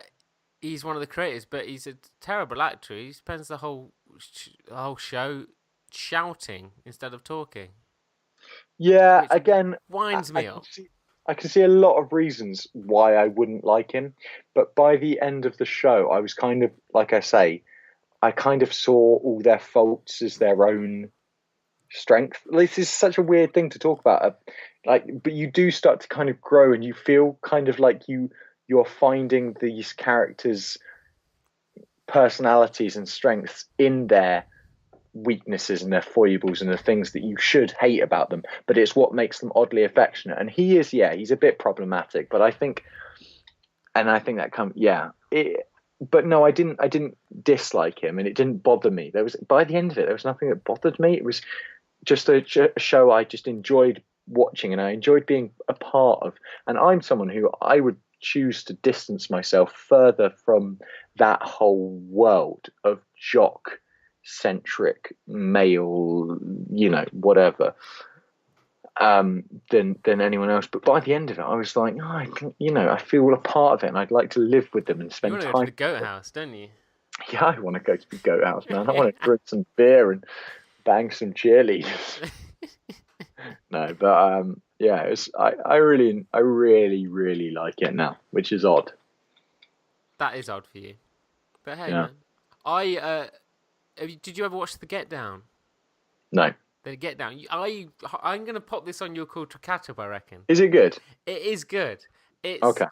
he's one of the creators, but he's a terrible actor. He spends the whole show shouting instead of talking, Yeah, which again, winds I me can up. see a lot of reasons why I wouldn't like him, but by the end of the show, I was kind of like I say, I kind of saw all their faults as their own strength. This is such a weird thing to talk about, but you do start to kind of grow, and you feel kind of like you're finding these characters' personalities and strengths in their weaknesses and their foibles and the things that you should hate about them, but it's what makes them oddly affectionate. And he's a bit problematic, but I think that but no, I didn't dislike him, and it didn't bother me. There was by the end of it, there was nothing that bothered me. It was just a show I just enjoyed watching, and I enjoyed being a part of. And I'm someone who I would choose to distance myself further from that whole world of jock centric male, whatever, than anyone else. But by the end of it, I was like, oh, I feel a part of it, and I'd like to live with them and You spend want to go to time the goat with them. house, don't you? Yeah, I want to go to the goat house, man. I want to drink some beer and bang some cheerleaders. No, but yeah, I really, really like it now, which is odd. That is odd for you, but hey, Yeah, man. Did you ever watch The Get Down? no, The Get Down. I'm gonna pop this on your call to catch up. I reckon is it good? it is good. Okay,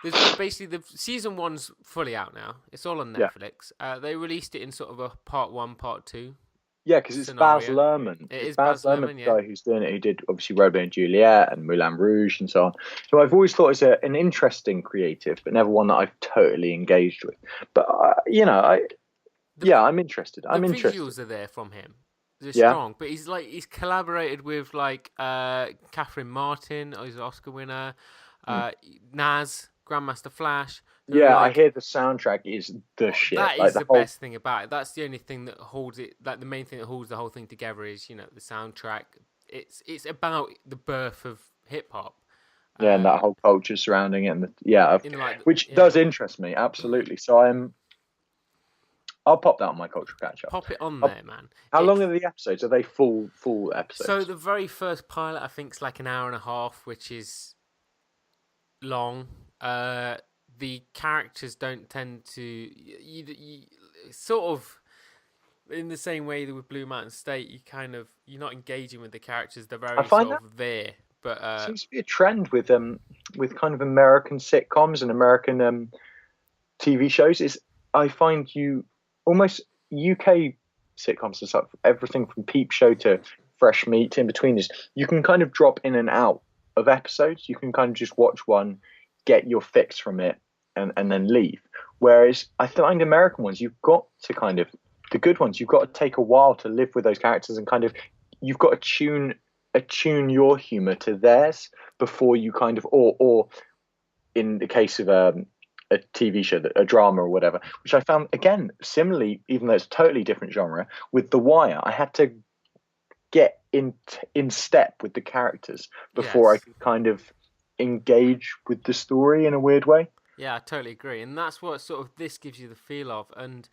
It's basically the season one's fully out now. It's all on yeah, Netflix. They released it in sort of a part one, part two yeah, because it's Baz scenario. Luhrmann. It It's is Baz Baz Luhrmann, Luhrmann, the yeah. guy who's doing it. Who did obviously Romeo and Juliet and Moulin Rouge and so on. So I've always thought it's an interesting creative, but never one that I've totally engaged with. But The I'm interested. the I'm interested. visuals are there from him. They're Yeah, strong, but he's collaborated with like Catherine Martin, who's an Oscar winner, mm. uh, Naz, Grandmaster Flash, who are Yeah. I like hear the soundtrack is the shit. that Like is the the whole best thing about it. That's the only thing that holds it. Like the main thing that holds the whole thing together is the soundtrack. It's about the birth of hip hop. yeah, and Uh, that whole culture surrounding it, and in like which yeah, does interest me absolutely. So I'll pop that on my cultural catch up. pop it on there, man. How long It's are the episodes? Are they full so episodes? the very first pilot I think is like an hour and a half, which is long. The characters don't tend to sort of in the same way that with Blue Mountain State, you're not engaging with the characters. They're I very find sort that of there, but seems to be a trend with kind of American sitcoms and American TV shows. Is I find you almost UK sitcoms and stuff, everything from Peep Show to Fresh Meat in between is you can kind of drop in and out of episodes. You can kind of just watch one, get your fix from it, and then leave. Whereas I find American ones, you've got to kind of the good ones, you've got to take a while to live with those characters and kind of you've got to attune your humor to theirs before you kind of or in the case of a TV show, a drama or whatever, which I found again similarly, even though it's a totally different genre. With The Wire, I had to get in step with the characters before I yes, could kind of engage with the story in a weird way. yeah, I totally agree, and that's what sort of this gives you the feel of, and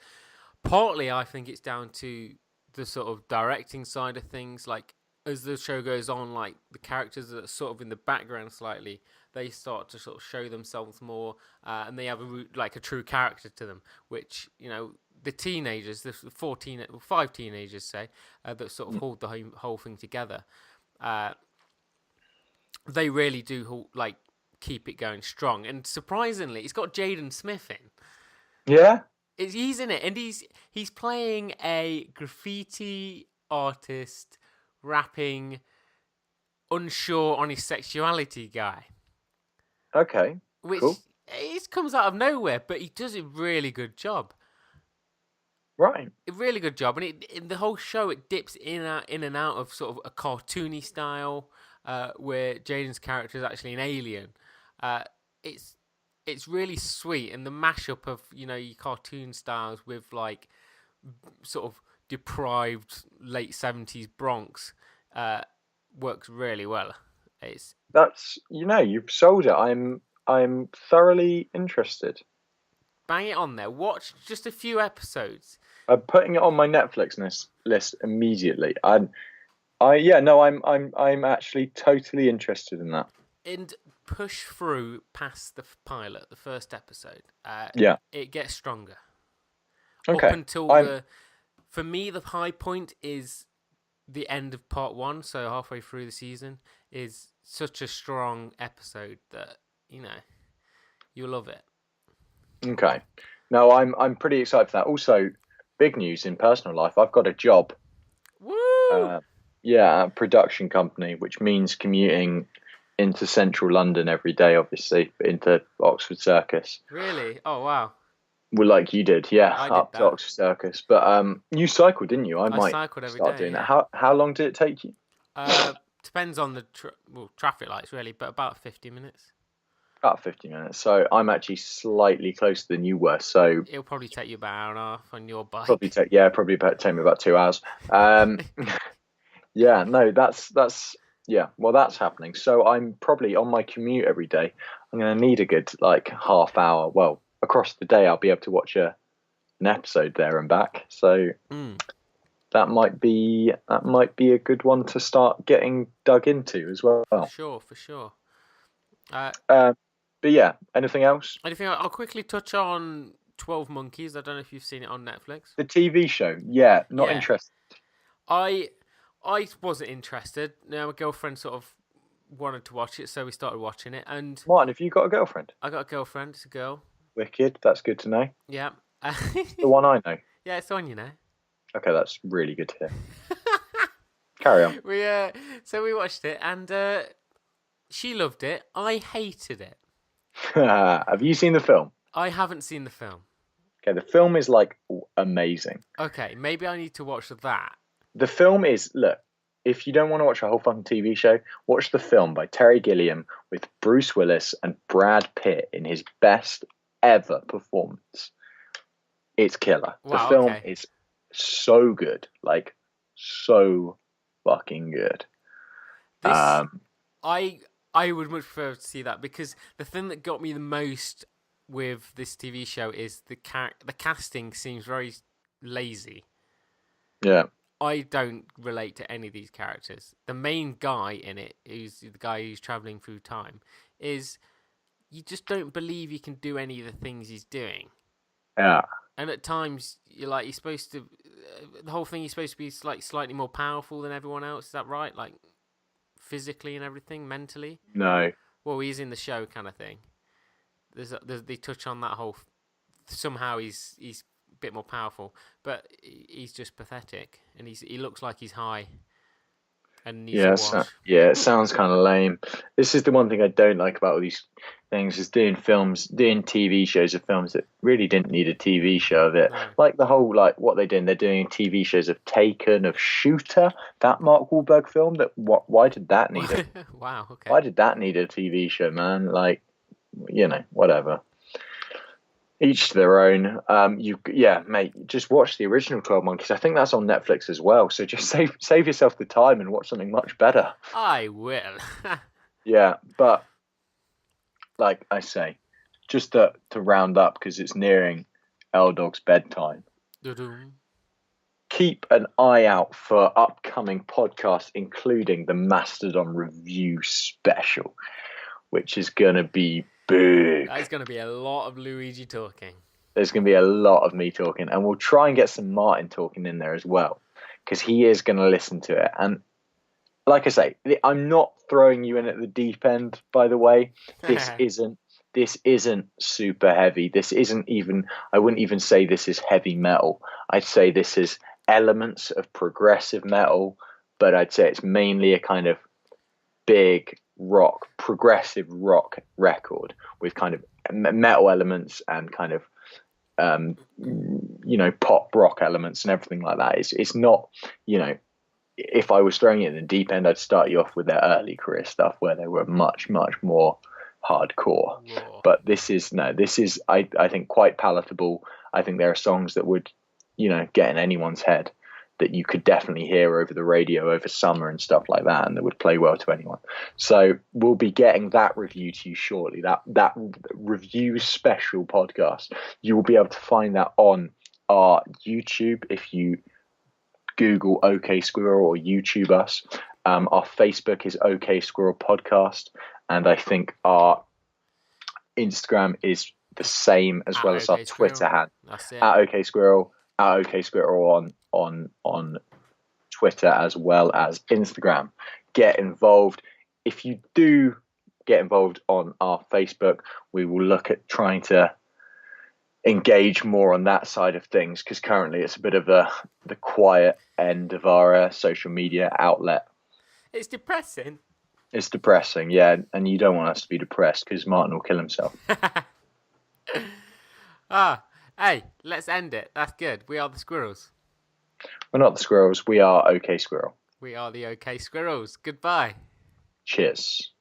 partly I think it's down to the sort of directing side of things. Like as the show goes on, like the characters that are sort of in the background slightly, they start to sort of show themselves more, and they have like a true character to them. Which the teenagers, the five teenagers say that sort of hold the whole thing together. Uh, they really do like keep it going strong, and surprisingly, it's got Jaden Smith in. Yeah, He's in it, and he's playing a graffiti artist, rapping, unsure on his sexuality guy, Okay, which cool. it comes out of nowhere, but he does a really good job. Right. A really good job, and in the whole show it dips in and out of sort of a cartoony style, where Jaden's character is actually an alien. Uh, it's it's really sweet, and the mashup of your cartoon styles with like sort of deprived late 70s Bronx works really well. It's That's you've sold it. I'm thoroughly interested. bang it on there. Watch just a few episodes. I'm putting it on my Netflix list immediately. I'm actually totally interested in that. And push through past the pilot, the first episode. Yeah. It gets stronger. Okay. Up until I'm for me, the high point is the end of part one. So halfway through the season is such a strong episode that you'll love it. okay. No, I'm pretty excited for that. Also, big news in personal life. I've got a job. Woo! Yeah, a production company, which means commuting into central London every day, obviously, into Oxford Circus. Really? Oh wow! Well, like you did, yeah, I did up to that. Oxford Circus. But you cycled, didn't you? I I might cycled every start day. doing that. Yeah. How long did it take you? Depends on the traffic lights, really, but about 50 minutes. About 50 minutes. So I'm actually slightly closer than you were. So It'll probably take you about an hour and a half on your bike. probably take take me about 2 hours. Yeah, no, that's yeah. Well, that's happening. So I'm probably on my commute every day. I'm going to need a good like half hour. Well, across the day, I'll be able to watch an episode there and back. So that might be a good one to start getting dug into as well. For sure. But yeah, anything else? Anything? I'll quickly touch on 12 Monkeys. I don't know if you've seen it on Netflix. The TV show, yeah, not Yeah. interested. I wasn't interested. Now my girlfriend sort of wanted to watch it, so we started watching it. And Martin, have you got a girlfriend? I got a girlfriend. It's a girl. Wicked, that's good to know. Yeah. The one I know. Yeah, it's on. Okay, that's really good to hear. Carry on. So we watched it, and she loved it. I hated it. Have you seen the film? I haven't seen the film. Okay, the film is like amazing. Okay, maybe I need to watch that. The film is, look, if you don't want to watch a whole fucking TV show, watch the film by Terry Gilliam with Bruce Willis and Brad Pitt in his best ever performance. It's killer. Wow, the film okay. is so good, like so fucking good. This, I would much prefer to see that, because the thing that got me the most with this TV show is the casting seems very lazy. Yeah. I don't relate to any of these characters. The main guy in it, who's the guy who's traveling through time, is you just don't believe he can do any of the things he's doing. Yeah. And at times, he's supposed to. The whole thing, he's supposed to be slightly more powerful than everyone else. Is that right? Like physically and everything, mentally. No. Well, he's in the show, kind of thing. They touch on that whole. Somehow he's a bit more powerful, but he's just pathetic, and he looks like he's high. And needs a wash. It sounds kind of lame. This is the one thing I don't like about all these things, is doing TV shows of films that really didn't need a TV show of it. No. Like the whole, like what they're doing TV shows of Taken, of Shooter, that Mark Wahlberg film. Why did that need it? Wow. Okay. Why did that need a TV show, man? Like, whatever. Each to their own. Mate, just watch the original 12 Monkeys. I think that's on Netflix as well. So just save yourself the time and watch something much better. I will. Yeah, but like I say, just to round up, because it's nearing L Dog's bedtime. Doo-doo. Keep an eye out for upcoming podcasts, including the Mastodon Review Special, which is going to be big. That is going to be a lot of Luigi talking. There's going to be a lot of me talking, and we'll try and get some Martin talking in there as well, because he is going to listen to it. And like I say, I'm not throwing you in at the deep end, by the way. This isn't this isn't super heavy. This isn't even, I wouldn't even say this is heavy metal. I'd say this is elements of progressive metal, but I'd say it's mainly a kind of big rock, progressive rock record with kind of metal elements and kind of pop rock elements and everything like that. It's not, if I was throwing it in the deep end, I'd start you off with their early career stuff where they were much, much more hardcore. Raw. But this is I think quite palatable. I think there are songs that would, get in anyone's head that you could definitely hear over the radio over summer and stuff like that, and that would play well to anyone. So we'll be getting that review to you shortly. That review special podcast. You will be able to find that on our YouTube if you Google OK Squirrel or YouTube us. Our Facebook is OK Squirrel Podcast, and I think our Instagram is the same as well as our Twitter hand. That's it. At OK Squirrel, at OK Squirrel on Twitter as well as Instagram. Get involved. If you do get involved on our Facebook, we will look at trying to engage more on that side of things, because currently it's a bit of the quiet end of our social media outlet. It's depressing. It's depressing, yeah, and you don't want us to be depressed because Martin will kill himself. Hey, let's end it. That's good. We are the Squirrels. We're not the Squirrels. We are OK Squirrel. We are the OK Squirrels. Goodbye. Cheers.